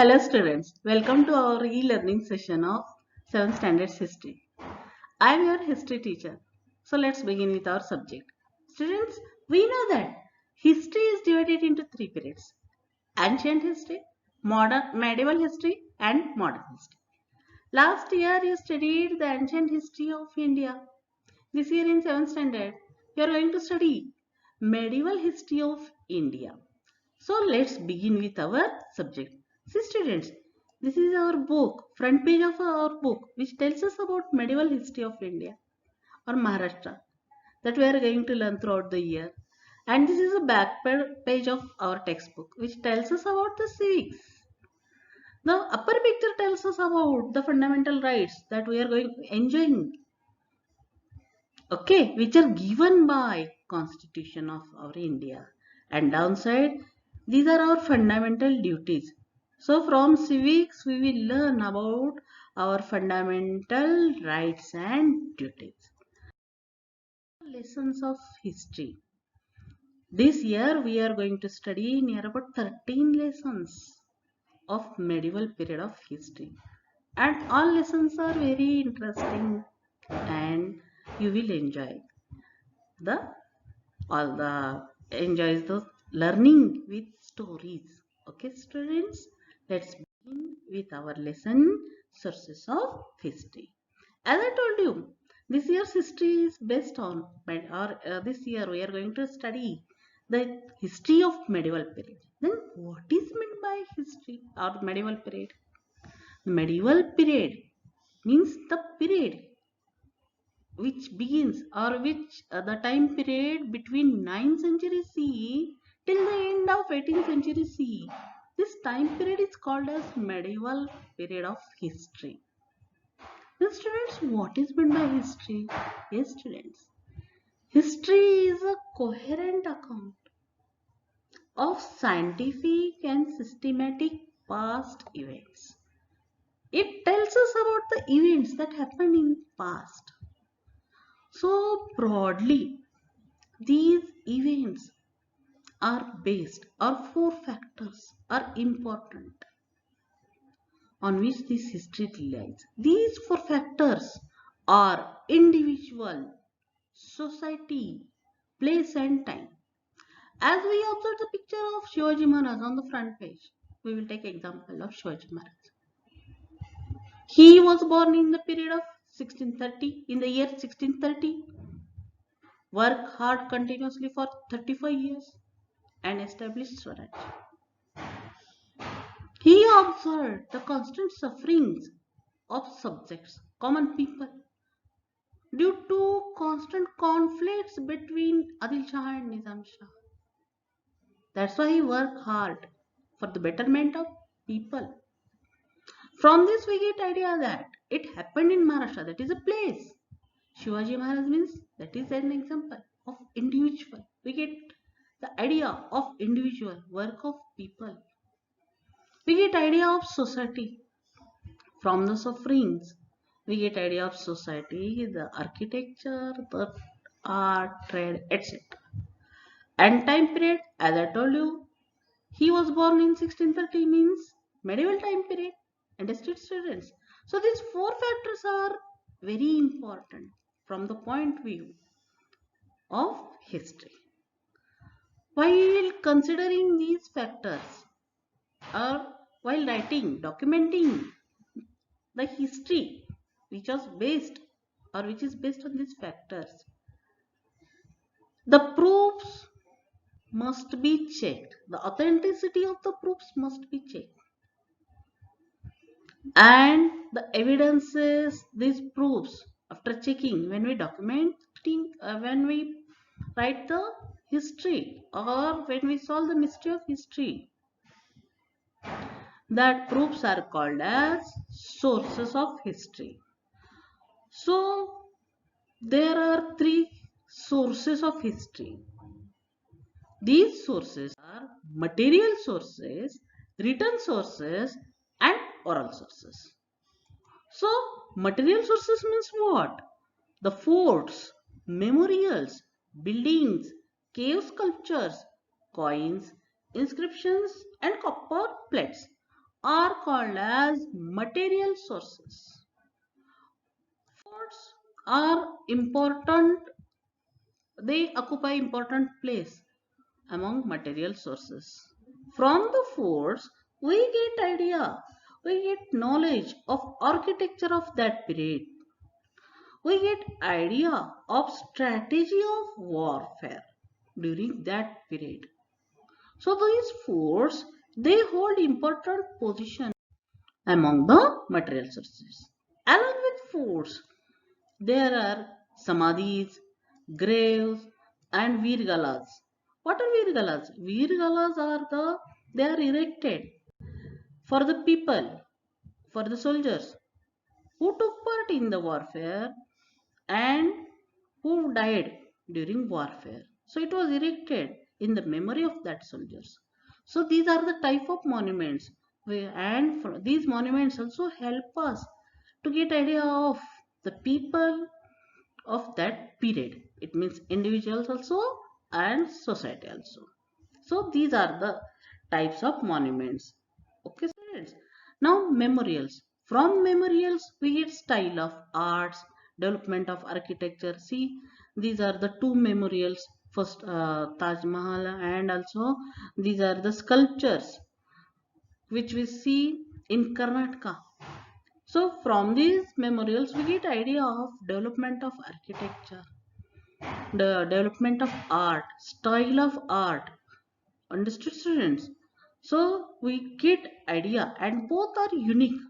Hello students, welcome to our e-learning session of 7th Standard History. I am your history teacher. So let's begin with our subject. Students, we know that history is divided into three periods. Ancient history, medieval history and modern history. Last year you studied the ancient history of India. This year in 7th standard, you are going to study medieval history of India. So let's begin with our subject. See students, this is our book, front page of our book, which tells us about medieval history of India or Maharashtra that we are going to learn throughout the year. And this is a back page of our textbook, which tells us about the civics. The upper picture tells us about the fundamental rights that we are going enjoying, okay, which are given by Constitution of our India. And downside, these are our fundamental duties. So from civics, we will learn about our fundamental rights and duties. Lessons of history. This year, we are going to study near about 13 lessons of medieval period of history. And all lessons are very interesting and you will enjoy the all the enjoys the learning with stories. Okay students, let's begin with our lesson sources of history. As I told you, this year's history is based on this year we are going to study the history of medieval period. Then what is meant by history or medieval period? The medieval period means the period which begins or which the time period between 9th century CE till the end of 18th century CE. This time period is called as medieval period of history. Now students, what is meant by history? Yes students, history is a coherent account of scientific and systematic past events. It tells us about the events that happened in past. So broadly, these events are based or four factors are important on which this history relies. These four factors are individual, society, place and time. As we observe the picture of Shivaji Maharaj on the front page, we will take example of Shivaji Maharaj. He was born in the period of 1630, in the year 1630, worked hard continuously for 35 years and established Swaraj. He observed the constant sufferings of subjects, common people, due to constant conflicts between Adil Shah and Nizam Shah. That's why he worked hard for the betterment of people. From this we get idea that it happened in Maharashtra, that is a place. Shivaji Maharaj means that is an example of individual. We get the idea of individual, work of people. We get idea of society. From the sufferings, we get idea of society, the architecture, the art, trade, etc. And time period, as I told you, he was born in 1630 means medieval time period. Understood students? So these four factors are very important from the point of view of history. While considering these factors or while writing, documenting the history which was based or which is based on these factors, the proofs must be checked. The authenticity of the proofs must be checked. And the evidences, these proofs, after checking, when we documenting, when we write the history or when we solve the mystery of history, that proofs are called as sources of history. So there are three sources of history. These sources are material sources, written sources and oral sources. So material sources means what? The forts, memorials, buildings, cave sculptures, coins, inscriptions and copper plates. are called as material sources. Forts are important, they occupy important place among material sources. From the forts, we get idea, we get knowledge of architecture of that period. We get idea of strategy of warfare during that period. So these forts, they hold important position among the material sources. Along with forts, there are samadhis, graves, and virgalas. What are virgalas? Virgalas are they are erected for the people, for the soldiers who took part in the warfare and who died during warfare. So it was erected in the memory of that soldiers. So these are the type of monuments, and these monuments also help us to get idea of the people of that period. It means individuals also and society also. So these are the types of monuments. Okay, students. Now memorials. From memorials we get style of arts, development of architecture. See, these are the two memorials. First Taj Mahal, and also these are the sculptures which we see in Karnataka. So from these memorials we get idea of development of architecture, the development of art, style of art. Understood, students? So we get idea, and both are unique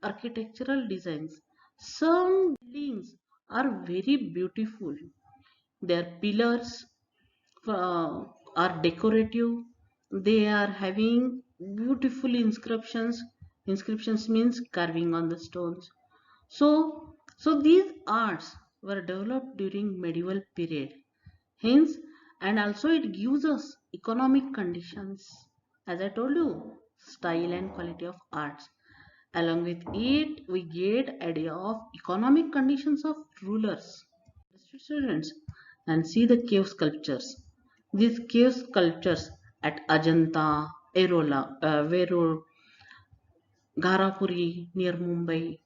architectural designs. Some buildings are very beautiful, their pillars uh, are decorative, they are having beautiful inscriptions. Inscriptions means carving on the stones. So these arts were developed during medieval period. Hence, and also it gives us economic conditions. As I told you, style and quality of arts. Along with it, we get idea of economic conditions of rulers. Students, and see the cave sculptures. These cave sculptures at Ajanta, Erola, Vero, Gharapuri near Mumbai,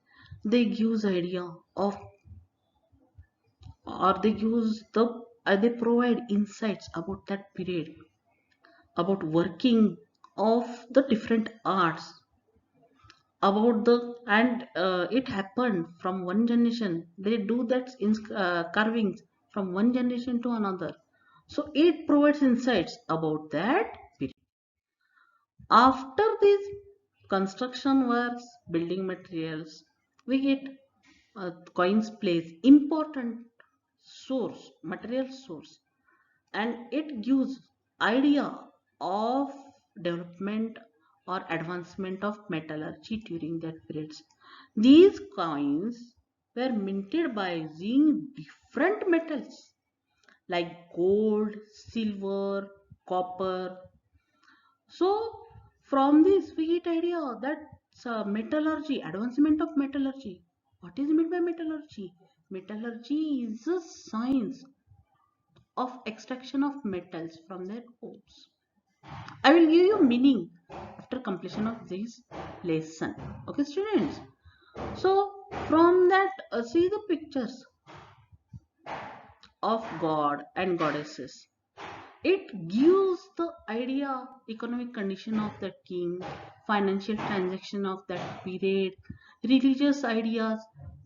they gives idea of, or they use the they provide insights about that period, about working of the different arts, about the, and it happened from one generation, they do that in carvings from one generation to another. So it provides insights about that period. After these construction works, building materials, we get coins plays important source, material source, and it gives idea of development or advancement of metallurgy during that periods. These coins were minted by using different metals like gold, silver, copper. So from this we get idea that metallurgy, advancement of metallurgy. What is meant by metallurgy? Metallurgy is a science of extraction of metals from their ores. I will give you meaning after completion of this lesson. Okay, students. So from that, see the pictures of God and goddesses. It gives the idea, economic condition of the king, financial transaction of that period, religious ideas,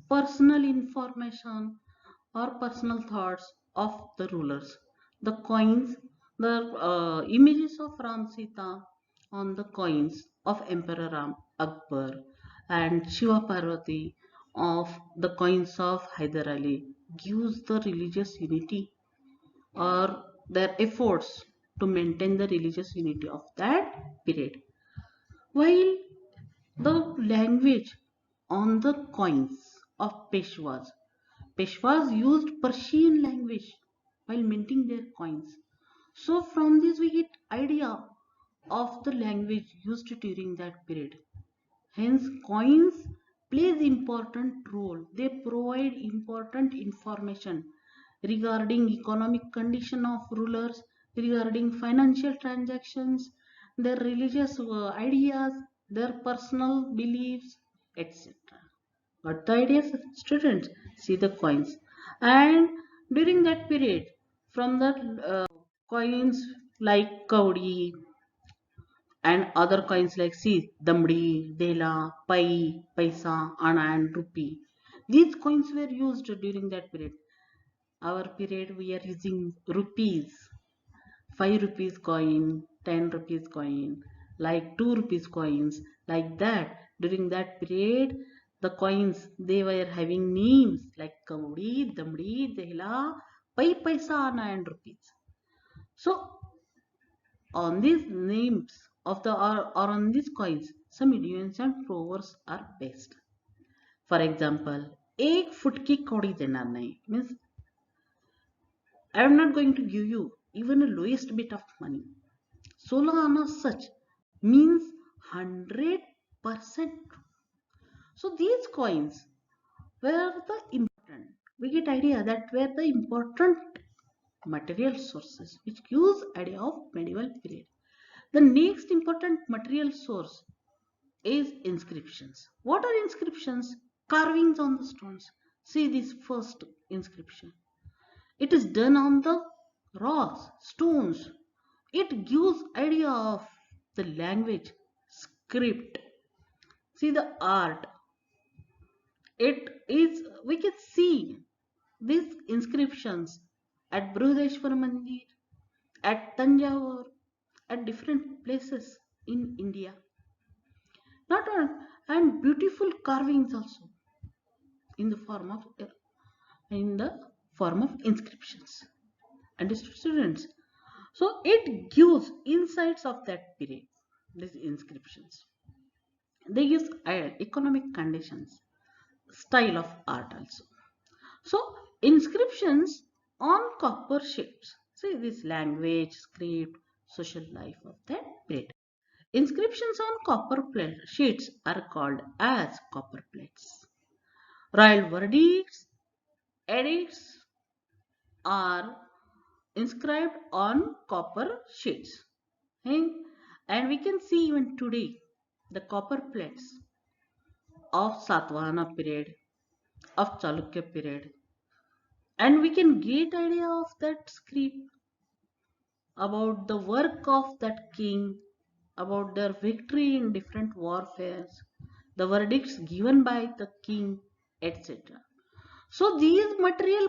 personal information, or personal thoughts of the rulers. The coins, the images of Ram Sita on the coins of Emperor Ram Akbar and Shiva Parvati of the coins of Hyder Ali gives the religious unity or their efforts to maintain the religious unity of that period. While the language on the coins of Peshwas used Persian language while minting their coins. So from this we get idea of the language used during that period. Hence coins plays important role. They provide important information regarding economic condition of rulers, regarding financial transactions, their religious ideas, their personal beliefs, etc. But the ideas of students see the coins, and during that period, from the coins like kaudi and other coins like see damdi, dela, pai, paisa, ana, and rupee. These coins were used during that period. Our period we are using rupees, 5 rupees coin, 10 rupees coin, like 2 rupees coins, like that. During that period, the coins they were having names like Kaudi, Damdi, Dehla, Pai Paisa, Ana, and rupees. So on these names of the or on these coins, some idioms and proverbs are based. For example, एक foot की कौड़ी देना नहीं means I am not going to give you even a lowest bit of money. 16 आना such means 100%. So these coins were the important. We get idea that were the important material sources which gives idea of medieval period. The next important material source is inscriptions. What are inscriptions? Carvings on the stones. See this first inscription. It is done on the rocks, stones. It gives idea of the language, script. See the art. It is we can see these inscriptions at Brihadeshwar Mandir, at Tanjavur, at different places in India. Not all, and beautiful carvings also in the form of inscriptions. Understood, students? So it gives insights of that period. These inscriptions. They use economic conditions, style of art also. So inscriptions on copper sheets. See this language, script, social life of that period. Inscriptions on copper plate sheets are called as copper plates. Royal verdicts, edicts are inscribed on copper sheets. Okay? And we can see even today the copper plates of Satvahana period, of Chalukya period, and we can get idea of that script about the work of that king, about their victory in different warfares, the verdicts given by the king, etc. So these material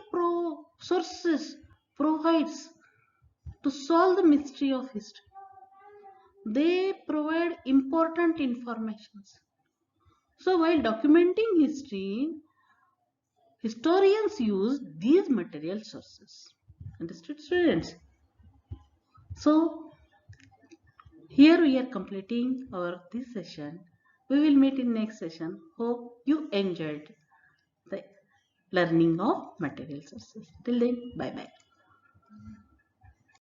sources provides to solve the mystery of history. They provide important informations. So while documenting history, historians use these material sources. Understood, students? So here we are completing our this session. We will meet in next session. Hope you enjoyed the learning of material sources. Till then, bye bye.